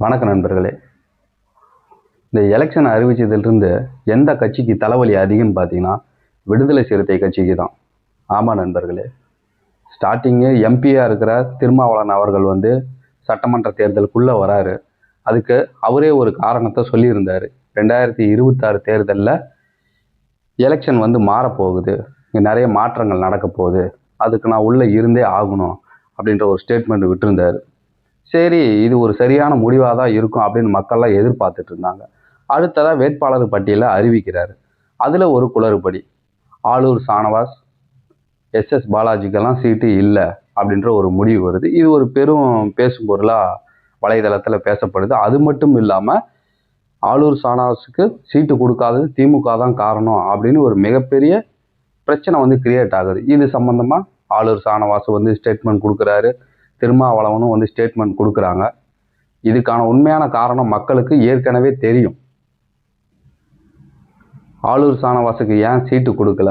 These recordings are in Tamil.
வணக்க நண்பர்களே. இந்த எலெக்ஷன் அறிவிச்சதிலிருந்து எந்த கட்சிக்கு தலைவலி அதிகம்னு பார்த்தீங்கன்னா விடுதலை சிறுத்தை கட்சிக்கு தான். ஆமாம் நண்பர்களே, ஸ்டார்டிங்கு எம்பியாக இருக்கிற திருமாவளவன் அவர்கள் சட்டமன்ற தேர்தலுக்குள்ளே வராரு. அதுக்கு அவரே ஒரு காரணத்தை சொல்லியிருந்தார். 2026 தேர்தலில் எலெக்ஷன் மாறப்போகுது, இங்கே நிறைய மாற்றங்கள் நடக்க போகுது, அதுக்கு நான் உள்ளே இருந்தே ஆகணும் அப்படின்ற ஒரு ஸ்டேட்மெண்ட் விட்டுருந்தார். சரி, இது ஒரு சரியான முடிவாக தான் இருக்கும் அப்படின்னு மக்கள்லாம் எதிர்பார்த்துட்டு இருந்தாங்க. அடுத்ததாக வேட்பாளர் பட்டியலை அறிவிக்கிறாரு. அதில் ஒரு குளறுபடி. ஆளூர் சானவாஸ், எஸ் பாலாஜிக்கெல்லாம் சீட்டு இல்லை அப்படின்ற ஒரு முடிவு வருது. இது ஒரு பெரும் பேசும் பொருளாக வலைதளத்தில் பேசப்படுது. அது மட்டும் இல்லாமல் ஆளூர் சானவாஸுக்கு சீட்டு கொடுக்காதது திமுக தான் காரணம் அப்படின்னு ஒரு மிகப்பெரிய பிரச்சனை கிரியேட் ஆகுது. இது சம்பந்தமாக ஆளூர் சானவாஸ் ஸ்டேட்மெண்ட் கொடுக்குறாரு, திருமாவளவனும் ஸ்டேட்மெண்ட் கொடுக்குறாங்க. இதுக்கான உண்மையான காரணம் மக்களுக்கு ஏற்கனவே தெரியும். ஆளூர் சானவாஸுக்கு ஏன் சீட்டு கொடுக்கல?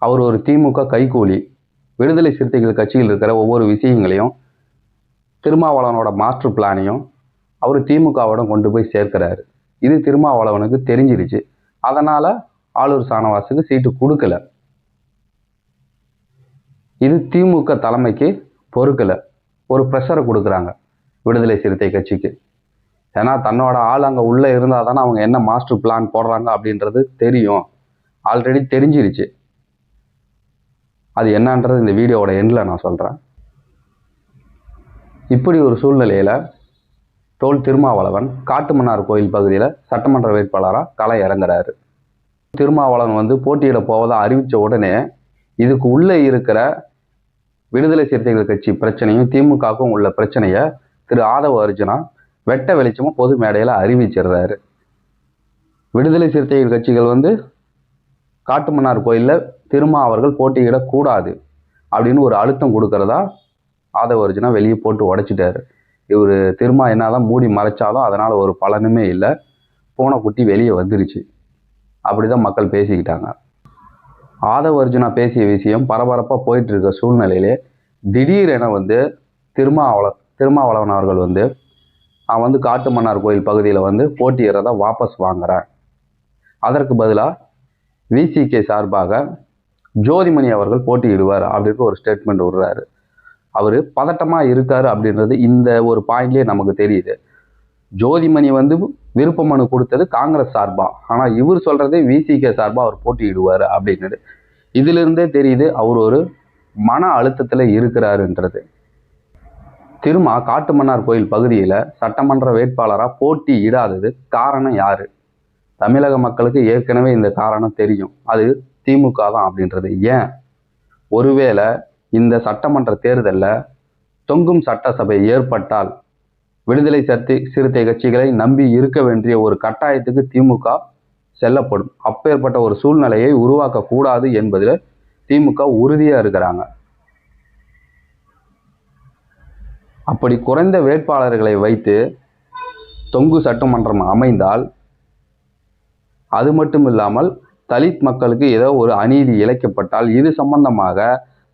அவர் ஒரு திமுக கைகூலி. விடுதலை சிறுத்தைகள் கட்சியில் இருக்கிற ஒவ்வொரு விஷயங்களையும், திருமாவளவனோட மாஸ்டர் பிளானையும் அவர் திமுகவோட கொண்டு போய் சேர்க்கிறாரு. இது திருமாவளவனுக்கு தெரிஞ்சிருச்சு. அதனால ஆளூர் சானவாஸுக்கு சீட்டு கொடுக்கல. இது திமுக தலைமைக்கு பொறுக்கல. ஒரு ப்ரெஷரை கொடுக்குறாங்க விடுதலை சிறுத்தை கட்சிக்கு. ஏன்னா தன்னோட ஆள் அங்கே உள்ளே இருந்தால் தானே அவங்க என்ன மாஸ்டர் பிளான் போடுறாங்க அப்படின்றது தெரியும். ஆல்ரெடி தெரிஞ்சிருச்சு. அது என்னன்றது இந்த வீடியோவோட எண்டில் நான் சொல்கிறேன். இப்படி ஒரு சூழ்நிலையில் தோல் திருமாவளவன் காட்டுமன்னார் கோயில் பகுதியில் சட்டமன்ற வேட்பாளராக களை இறங்குறாரு. திருமாவளவன் போட்டியிட போவதாக அறிவித்த உடனே இதுக்கு உள்ளே இருக்கிற விடுதலை சிறுத்தைகள் கட்சி பிரச்சனையும் திமுகவுக்கும் உள்ள பிரச்சனையை திரு ஆதவ அர்ஜுனா வெட்ட வெளிச்சமாக பொது மேடையில் அறிவிச்சிடுறாரு. விடுதலை சிறுத்தைகள் கட்சிகள் காட்டுமன்னார் கோயிலில் திருமா அவர்கள் போட்டியிடக்கூடாது அப்படின்னு ஒரு அழுத்தம் கொடுக்கறதா ஆதவ அர்ஜுனா வெளியே போட்டு உடைச்சிட்டாரு. இவர் திருமா என்னதான் மூடி மறைச்சாலும் அதனால் ஒரு பலனுமே இல்லை. பூனை குட்டி வெளியே வந்துருச்சு. அப்படிதான் மக்கள் பேசிக்கிட்டாங்க. ஆதவ அர்ஜுனா பேசிய விஷயம் பரபரப்பாக போயிட்டு இருக்க சூழ்நிலையிலே திடீரென திருமாவளவன் அவர்கள் நான் காட்டுமன்னார் கோயில் பகுதியில் போட்டியிடறதை வாபஸ் வாங்குறேன், அதற்கு பதிலாக விசிகே சார்பாக ஜோதிமணி அவர்கள் போட்டியிடுவார் அப்படின்னு ஒரு ஸ்டேட்மெண்ட் விடுறாரு. அவர் பதட்டமாக இருக்காரு அப்படின்றது இந்த ஒரு பாயிண்ட்லேயே நமக்கு தெரியுது. ஜோதிமணி விருப்ப மனு கொடுத்தது காங்கிரஸ் சார்பா, ஆனால் இவர் சொல்றதே விசிகே சார்பா அவர் போட்டியிடுவார் அப்படின்னு. இதிலிருந்தே தெரியுது அவர் ஒரு மன அழுத்தத்தில் இருக்கிறாருன்றது. திருமா காட்டுமன்னார் கோயில் பகுதியில் சட்டமன்ற வேட்பாளராக போட்டியிடாதது காரணம் யாரு? தமிழக மக்களுக்கு ஏற்கனவே இந்த காரணம் தெரியும். அது திமுக தான் அப்படின்றது. ஏன்? ஒருவேளை இந்த சட்டமன்ற தேர்தலில் தொங்கும் சட்டசபை ஏற்பட்டால் விடுதலை சிறுத்தை கட்சிகளை நம்பி இருக்க வேண்டிய ஒரு கட்டாயத்துக்கு திமுக செல்லப்படும். அப்பேற்பட்ட ஒரு சூழ்நிலையை உருவாக்கக்கூடாது என்பதில் திமுக உறுதியாக இருக்கிறாங்க. அப்படி குறைந்த வேட்பாளர்களை வைத்து தொங்கு சட்டமன்றம் அமைந்தால் அது மட்டும் இல்லாமல் தலித் மக்களுக்கு ஏதோ ஒரு அநீதி இழைக்கப்பட்டால் இது சம்பந்தமாக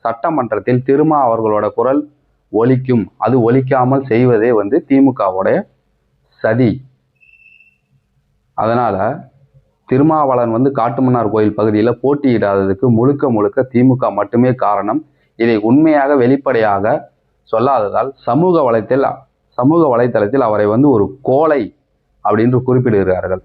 சட்டமன்றத்தில் திருமா அவர்களோட குரல் ஒலிக்கும். அது ஒலிக்காமல் செய்வதே திமுகவுடைய சதி. அதனால திருமாவளவன் காட்டுமன்னார் கோயில் பகுதியில் போட்டியிடாததுக்கு முழுக்க திமுக மட்டுமே காரணம். இதை உண்மையாக வெளிப்படையாக சொல்லாததால் சமூக வலைத்தளத்தில் அவரை ஒரு கோழை அப்படின்னு குறிப்பிடுகிறார்கள்.